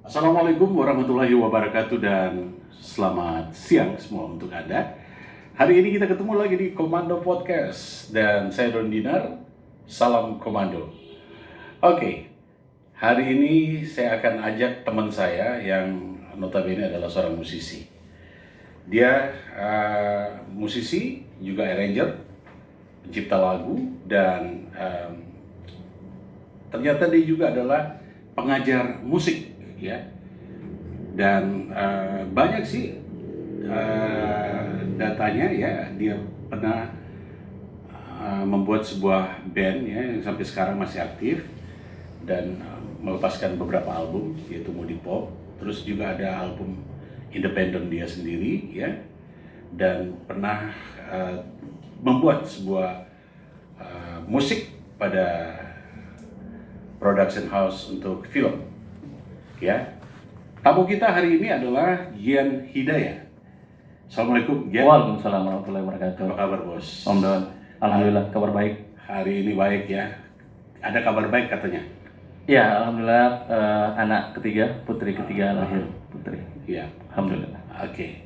Assalamualaikum warahmatullahi wabarakatuh dan selamat siang semua untuk Anda. Hari ini kita ketemu lagi di Komando Podcast dan saya Don Dinar, salam Komando. Oke, hari ini saya akan ajak teman saya yang notabene adalah seorang musisi. Dia musisi, juga arranger, pencipta lagu, dan ternyata dia juga adalah pengajar musik, ya. Dan banyak sih datanya, ya. Dia pernah membuat sebuah band, ya, yang sampai sekarang masih aktif dan melepaskan beberapa album, yaitu Moody Pop. Terus juga ada album independen dia sendiri, ya. Dan pernah membuat sebuah musik pada production house untuk film, ya. Tamu kita hari ini adalah Gian Hidayah. Assalamualaikum, Gian. Waalaikumsalam warahmatullahi wabarakatuh. Apa kabar, Bos? Om Don, alhamdulillah kabar baik. Hari ini baik, ya. Ada kabar baik katanya. Ya, alhamdulillah anak ketiga, putri ketiga lahir putri. Iya. Alhamdulillah. Oke.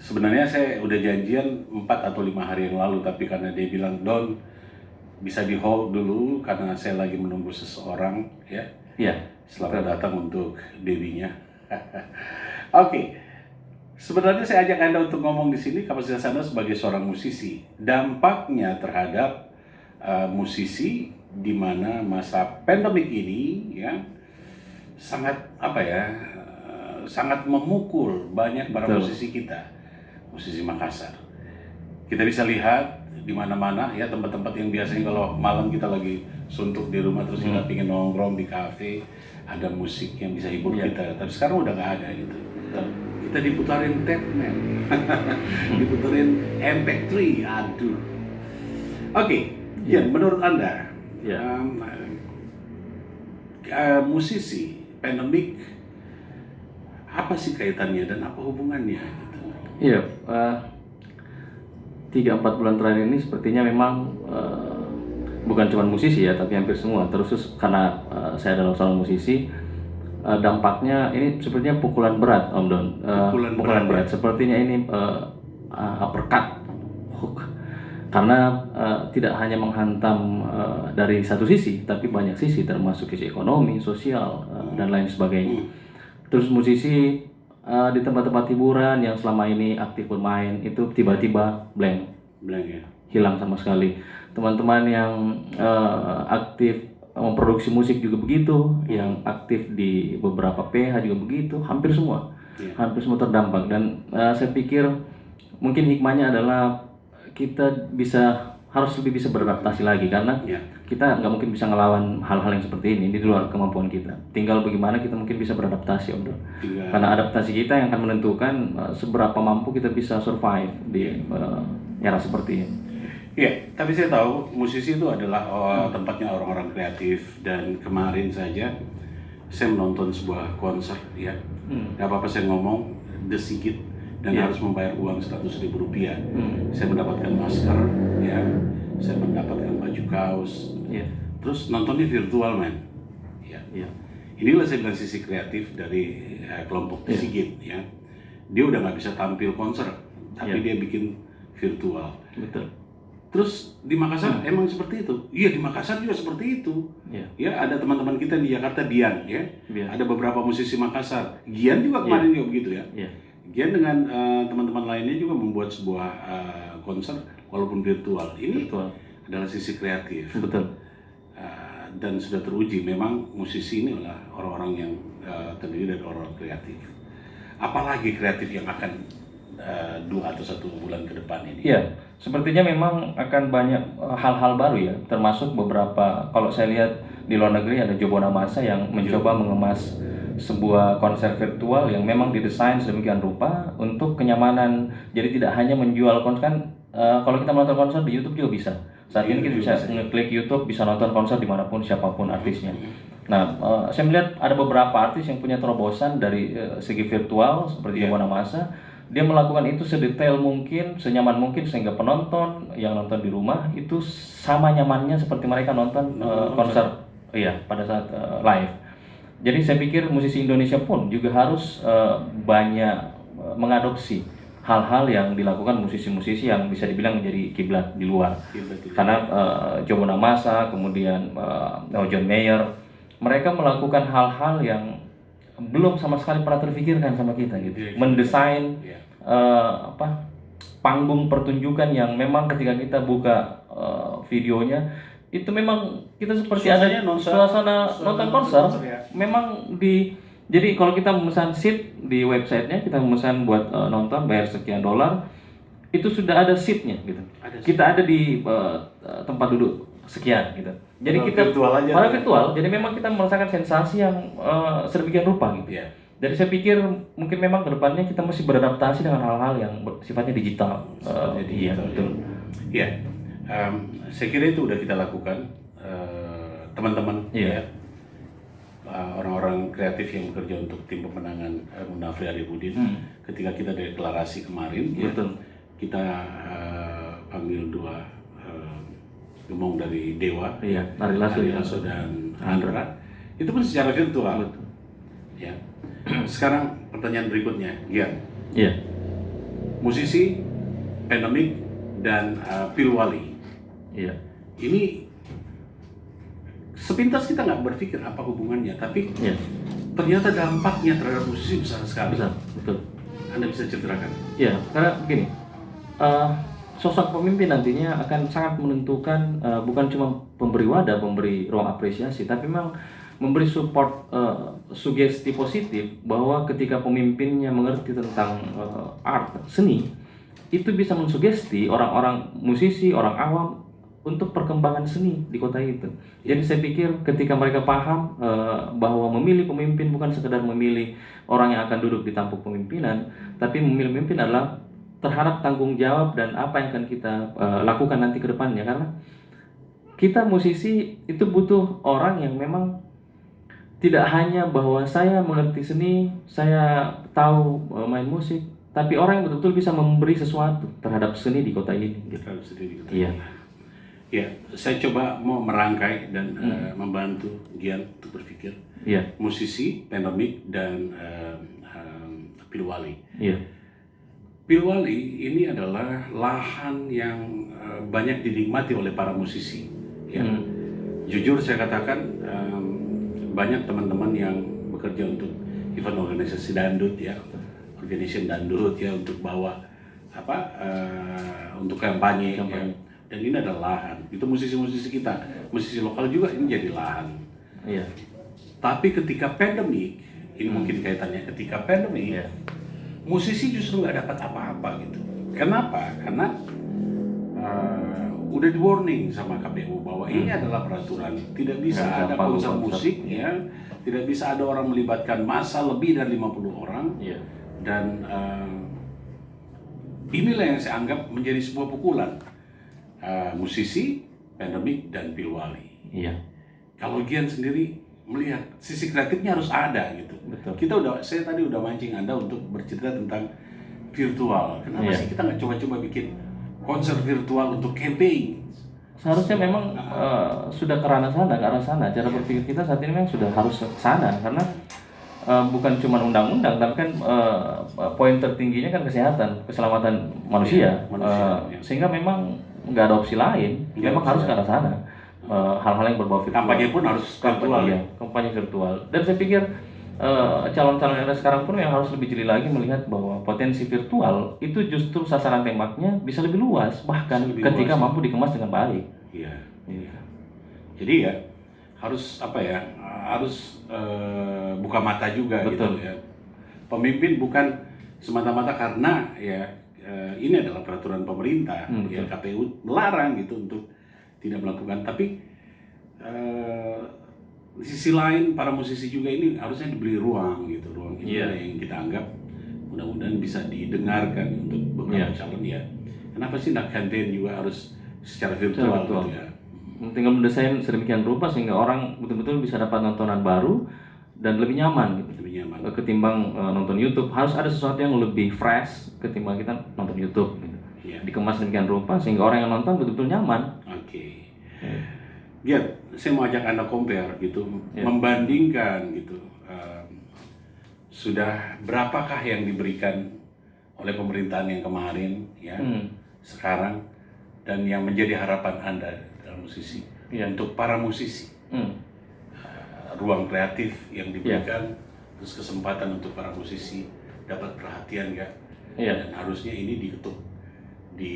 Sebenarnya saya udah janjian 4 atau 5 hari yang lalu, tapi karena dia bilang, Don, bisa di hold dulu karena saya lagi menunggu seseorang, ya. Iya. Selamat datang untuk Dewinya. Oke. Sebenarnya saya ajak Anda untuk ngomong di sini kapasitas Anda sebagai seorang musisi. Dampaknya terhadap musisi di mana masa pandemik ini, ya, sangat sangat memukul banyak para Betul. musisi kita, musisi Makassar. Kita bisa lihat di mana-mana, ya, tempat-tempat yang biasanya kalau malam kita lagi suntuk di rumah terus kita pingin nongkrong di kafe, ada musik yang bisa hibur Iya. kita. Tapi sekarang udah nggak ada gitu. Betul. Kita diputarin tape, man. Diputarin MP3, aduh. Oke, ya, menurut Anda, Iya. musisi, pandemik, apa sih kaitannya dan apa hubungannya gitu? Iya, 3-4 bulan terakhir ini sepertinya memang bukan cuma musisi ya, tapi hampir semua. Terus karena saya adalah seorang musisi, dampaknya ini sepertinya pukulan berat, Om Don. Pukulan berat, Sepertinya ini uppercut, hook. Karena tidak hanya menghantam dari satu sisi, tapi banyak sisi, termasuk sisi ekonomi, sosial, dan lain sebagainya. Terus musisi di tempat-tempat hiburan yang selama ini aktif bermain itu tiba-tiba blank, ya. hilang sama sekali. Teman-teman yang aktif memproduksi musik juga begitu, yang aktif di beberapa PH juga begitu, hampir semua terdampak. Dan saya pikir mungkin hikmahnya adalah kita harus lebih bisa beradaptasi lagi, karena kita nggak mungkin bisa ngelawan hal-hal yang seperti ini di luar kemampuan kita. Tinggal bagaimana kita mungkin bisa beradaptasi, Om Don. Karena adaptasi kita yang akan menentukan seberapa mampu kita bisa survive di era seperti ini. Iya, tapi saya tahu musisi itu adalah tempatnya orang-orang kreatif, dan kemarin saja saya menonton sebuah konser, ya. Gak apa-apa saya ngomong The Sigit, dan harus membayar uang 100.000 rupiah. Saya mendapatkan masker, ya. Saya mendapatkan baju kaos. Terus nontonnya virtual, man. Ya. Inilah saya bilang sisi kreatif dari kelompok The Sigit, ya. Dia udah nggak bisa tampil konser, tapi dia bikin virtual. Betul. Terus di Makassar emang seperti itu. Iya, di Makassar juga seperti itu. Ya, ada teman-teman kita di Jakarta, Dian, ya. Ada beberapa musisi Makassar. Gian juga kemarin juga begitu, ya. Gian dengan teman-teman lainnya juga membuat sebuah konser walaupun virtual. Ini adalah sisi kreatif. Betul. Dan sudah teruji memang musisi ini adalah orang-orang yang terdiri dari orang kreatif. Apalagi kreatif yang akan 2 atau 1 bulan ke depan ini? Iya, sepertinya memang akan banyak hal-hal baru ya, termasuk beberapa, kalau saya lihat di luar negeri ada Joe Bonamassa yang mencoba mengemas sebuah konser virtual yang memang didesain sedemikian rupa untuk kenyamanan. Jadi tidak hanya menjual konser, kan kalau kita menonton konser di YouTube juga bisa. Saat ini kita bisa ngeklik YouTube, bisa nonton konser dimanapun, siapapun artisnya. Nah, saya melihat ada beberapa artis yang punya terobosan dari segi virtual seperti Joe Bonamassa. Dia melakukan itu sedetail mungkin, senyaman mungkin, sehingga penonton yang nonton di rumah itu sama nyamannya seperti mereka nonton konser, pada saat live. Jadi saya pikir musisi Indonesia pun juga harus banyak mengadopsi hal-hal yang dilakukan musisi-musisi yang bisa dibilang menjadi kiblat di luar. Karena Joe Bonamassa, kemudian John Mayer, mereka melakukan hal-hal yang belum sama sekali pernah terfikirkan sama kita gitu. Mendesain panggung pertunjukan yang memang ketika kita buka videonya itu memang kita seperti ada suasana nonton konser. Memang jadi kalau kita memesan seat di websitenya, kita memesan buat nonton bayar sekian dolar, itu sudah ada seatnya gitu. Kita ada di tempat duduk sekian gitu. Jadi kita virtual, jadi memang kita merasakan sensasi yang sedemikian rupa gitu. Jadi saya pikir mungkin memang kedepannya kita mesti beradaptasi dengan hal-hal yang sifatnya digital. Betul. Ya, saya kira itu udah kita lakukan, teman-teman. Orang-orang kreatif yang bekerja untuk tim pemenangan Munafri Arifudin. Ketika kita deklarasi kemarin, kita panggil 2 gemong dari Dewa, Ari Lasso dan Andra. Itu pun secara virtual. Ya. Sekarang pertanyaan berikutnya, Gian. Musisi, Pandemic, dan Pilwali. Ini sepintas kita nggak berpikir apa hubungannya, tapi ternyata dampaknya terhadap musisi besar sekali. Betul. Anda bisa ceritakan? Karena begini, sosok pemimpin nantinya akan sangat menentukan, bukan cuma pemberi wadah, memberi ruang apresiasi, tapi memang memberi support, sugesti positif bahwa ketika pemimpinnya mengerti tentang art, seni, itu bisa mensugesti orang-orang musisi, orang awam untuk perkembangan seni di kota itu. Jadi saya pikir ketika mereka paham bahwa memilih pemimpin bukan sekedar memilih orang yang akan duduk di tampuk pemimpinan, tapi memilih pemimpin adalah terhadap tanggung jawab dan apa yang akan kita lakukan nanti ke depannya. Karena kita musisi itu butuh orang yang memang tidak hanya bahwa saya mengerti seni, saya tahu main musik, tapi orang yang betul-betul bisa memberi sesuatu terhadap seni di kota ini. Ya, saya coba mau merangkai dan membantu Gian untuk berpikir. Musisi, Pandemic, dan Pilwali. Pilwali ini adalah lahan yang banyak dinikmati oleh para musisi. Jujur saya katakan, banyak teman-teman yang bekerja untuk event organisasi dandut organization dandut untuk bawa untuk kampanye. Dan ini adalah lahan. Itu musisi-musisi kita, musisi lokal juga ini jadi lahan. Tapi ketika pandemi, ini mungkin kaitannya ketika pandemi, musisi justru nggak dapat apa-apa gitu. Kenapa? Karena udah di warning sama KPU bahwa ini adalah peraturan, tidak bisa ada konser musik, tidak bisa ada orang melibatkan massa lebih dari 50 orang, dan inilah yang saya anggap menjadi sebuah pukulan. Musisi, Pandemic, dan Pilwali. Kalau Gian sendiri melihat sisi kreatifnya harus ada gitu. Saya tadi udah mancing Anda untuk bercerita tentang virtual. Kenapa sih kita nggak coba-coba bikin konser virtual untuk campaign? Seharusnya memang sudah ke arah sana. Cara berpikir kita saat ini memang sudah harus ke sana, karena bukan cuma undang-undang, tapi kan poin tertingginya kan kesehatan, keselamatan manusia. Sehingga memang nggak ada opsi lain, memang harus ke arah sana. Hal-hal yang berbau virtual. Kampanye pun harus virtual. Kampanye virtual. Dan saya pikir calon-calon yang ada sekarang pun yang harus lebih jeli lagi melihat bahwa potensi virtual itu justru sasaran tembaknya bisa lebih luas, bahkan ketika mampu dikemas dengan baik. Jadi harus harus buka mata juga. Gitu ya. Pemimpin bukan semata-mata karena ini adalah peraturan pemerintah, KPU melarang gitu untuk tidak melakukan, tapi di sisi lain para musisi juga ini harusnya diberi ruang gitu, ruang ini yang kita anggap mudah-mudahan bisa didengarkan untuk beberapa calon. Kenapa sih nak campaign juga harus secara virtual gitu ya? Tinggal mendesain sedemikian rupa sehingga orang betul-betul bisa dapat nontonan baru dan lebih nyaman gitu. Ketimbang nonton YouTube. Harus ada sesuatu yang lebih fresh ketimbang kita nonton YouTube gitu. Dikemas sedemikian rupa sehingga orang yang nonton betul-betul nyaman. Gian, saya mau ajak Anda compare gitu, Ya. membandingkan gitu. Sudah berapakah yang diberikan oleh pemerintahan yang kemarin, ya, sekarang, dan yang menjadi harapan Anda dalam musisi, Iya. untuk para musisi, ruang kreatif yang diberikan, terus kesempatan untuk para musisi dapat perhatian nggak? Iya. Dan harusnya ini diketuk di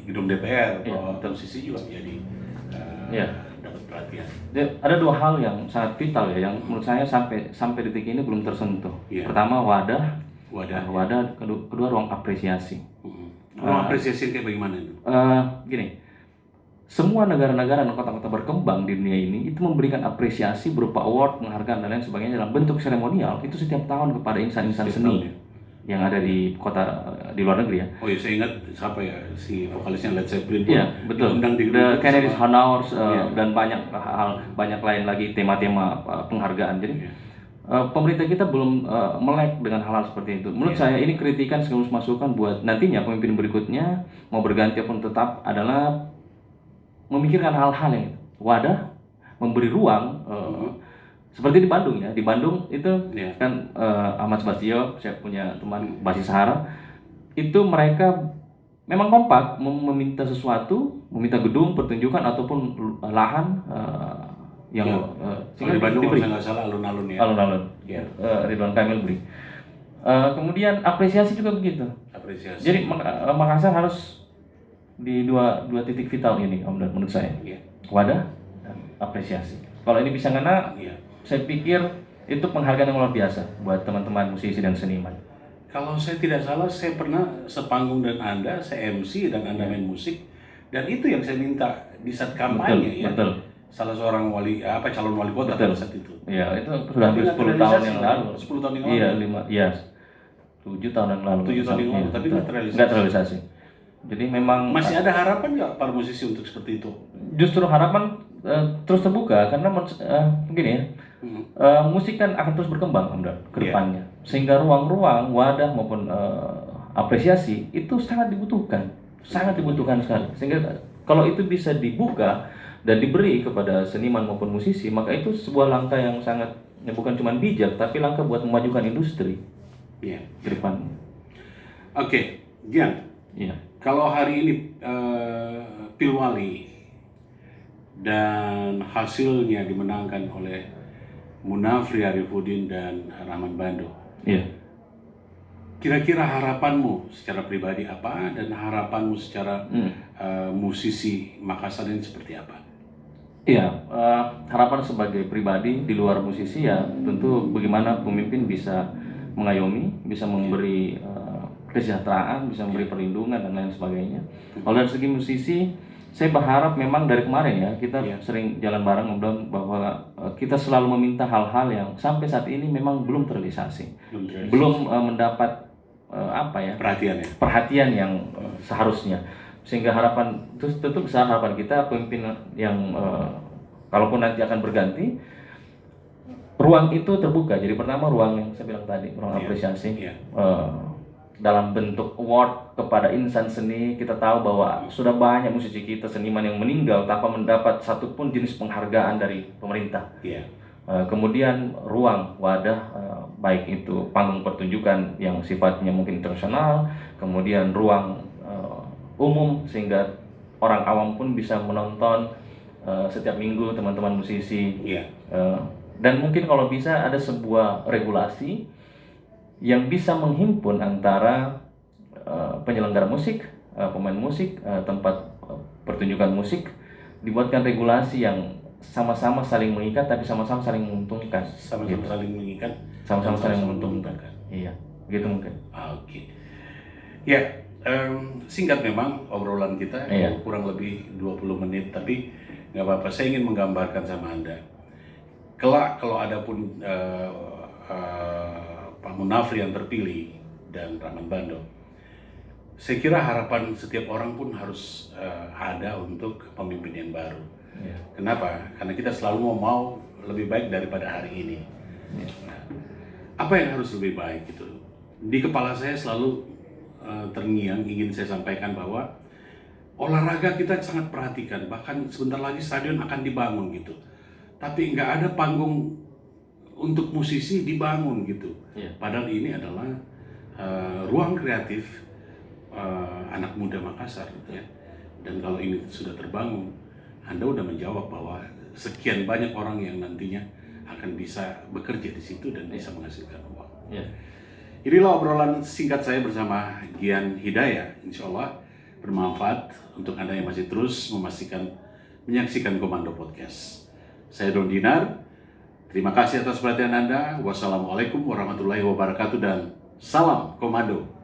gedung DPR, Iya, bahwa betul. musisi juga menjadi Iya. dapat perhatian. Ada dua hal yang sangat vital ya, yang menurut saya sampai detik ini belum tersentuh. Iya. Pertama wadah, Wadah. kedua ruang apresiasi. Ruang apresiasi kayak bagaimana itu? Gini, semua negara-negara dan kota-kota berkembang di dunia ini itu memberikan apresiasi berupa award, penghargaan dan lain sebagainya dalam bentuk seremonial itu setiap tahun kepada insan-insan Setiap seni tahun, ya? yang ada di kota di luar negeri ya. Oh ya, saya ingat siapa ya, si vokalisnya Led Zeppelin pun Iya, betul. diundang di The gedung Kennedy sama- Honors Iya. dan banyak lain lagi tema-tema penghargaan. Jadi Iya. pemerintah kita belum melek dengan hal-hal seperti itu. Menurut saya ini kritikan sekaligus masukan buat nantinya pemimpin berikutnya mau berganti pun tetap adalah memikirkan hal-hal yang wadah, memberi ruang seperti di Bandung ya. Di Bandung itu Iya. kan Ahmad Subastio, saya punya teman basis Sahara, itu mereka memang kompak meminta sesuatu, meminta gedung, pertunjukan ataupun lahan yang Ya. Kalau di Bandung kalau saya nggak salah alun-alun ya. alun-alun. Iya. Ridwan Kamil beli. Kemudian apresiasi juga begitu. Apresiasi. Jadi Makassar harus di dua titik vital ini, Om Dan, menurut saya. Iya. Wadah dan apresiasi. Kalau ini bisa ngena, Iya. saya pikir itu penghargaan yang luar biasa buat teman-teman musisi dan seniman. Kalau saya tidak salah, saya pernah sepanggung dan Anda, saya MC dan Anda main musik, dan itu yang saya minta di saat kampanye, ya. Betul. Salah seorang calon wali kota pada saat itu. Ya, itu sudah Tapi hampir nggak 10 tahun terrealisasi, yang kan? lalu. 10 tahun yang lalu. Iya, 7 tahun yang lalu. 7 tahun yang lalu, Iya, tapi betul. nggak terrealisasi. Nggak terrealisasi. Jadi memang Masih ada harapan nggak para musisi untuk seperti itu? justru harapan terus terbuka karena begini ya. Musik kan akan terus berkembang Om Dan, ke depannya. Sehingga ruang-ruang, wadah maupun apresiasi itu sangat dibutuhkan. Sangat dibutuhkan sekali. Sehingga kalau itu bisa dibuka dan diberi kepada seniman maupun musisi, maka itu sebuah langkah yang sangat bukan cuma bijak, tapi langkah buat memajukan industri Iya. ke depan. Oke, Gian. Iya. Kalau hari ini Pilwali dan hasilnya dimenangkan oleh Munafri Arifudin dan Rahman Bando, Iya. kira-kira harapanmu secara pribadi apa, dan harapanmu secara musisi Makassar ini seperti apa? Iya, harapan sebagai pribadi di luar musisi ya tentu bagaimana pemimpin bisa mengayomi, bisa memberi kesejahteraan, bisa memberi perlindungan dan lain sebagainya. Kalau dari segi musisi, saya berharap memang dari kemarin ya kita sering jalan bareng ngobrol bahwa kita selalu meminta hal-hal yang sampai saat ini memang belum terrealisasi, belum mendapat perhatian yang seharusnya. Sehingga harapan itu tentu besar harapan kita pemimpin yang kalaupun nanti akan berganti, ruang itu terbuka. Jadi pertama ruang yang saya bilang tadi, ruang apresiasi dalam bentuk award kepada insan seni. Kita tahu bahwa sudah banyak musisi kita, seniman yang meninggal tanpa mendapat satupun jenis penghargaan dari pemerintah. Kemudian ruang wadah, baik itu panggung pertunjukan yang sifatnya mungkin internasional, kemudian ruang umum sehingga orang awam pun bisa menonton setiap minggu teman-teman musisi. Dan mungkin kalau bisa ada sebuah regulasi yang bisa menghimpun antara penyelenggara musik, pemain musik, tempat pertunjukan musik, dibuatkan regulasi yang sama-sama saling mengikat tapi sama-sama saling menguntungkan. Sama-sama saling mengikat. Sama-sama saling menguntungkan. Iya, begitu mungkin. Oke. Ya, singkat memang obrolan kita, kurang lebih 20 menit, tapi nggak apa-apa. Saya ingin menggambarkan sama Anda. Kelak kalau ada pun Pak Munafri yang terpilih dan Rahman Bando, saya kira harapan setiap orang pun harus ada untuk pemimpin yang baru. Kenapa? Karena kita selalu mau lebih baik daripada hari ini. Nah, apa yang harus lebih baik gitu? Di kepala saya selalu terngiang ingin saya sampaikan bahwa olahraga kita sangat perhatikan, bahkan sebentar lagi stadion akan dibangun gitu. Tapi nggak ada panggung untuk musisi dibangun gitu. Padahal ini adalah ruang kreatif anak muda Makassar ya. Dan kalau ini sudah terbangun, Anda udah menjawab bahwa sekian banyak orang yang nantinya akan bisa bekerja di situ dan bisa menghasilkan uang. Inilah obrolan singkat saya bersama Gian Hidayah. Insya Allah bermanfaat untuk Anda yang masih terus menyaksikan Komando Podcast. Saya Don Dinar. Terima kasih atas perhatian Anda. Wassalamualaikum warahmatullahi wabarakatuh dan salam Komando.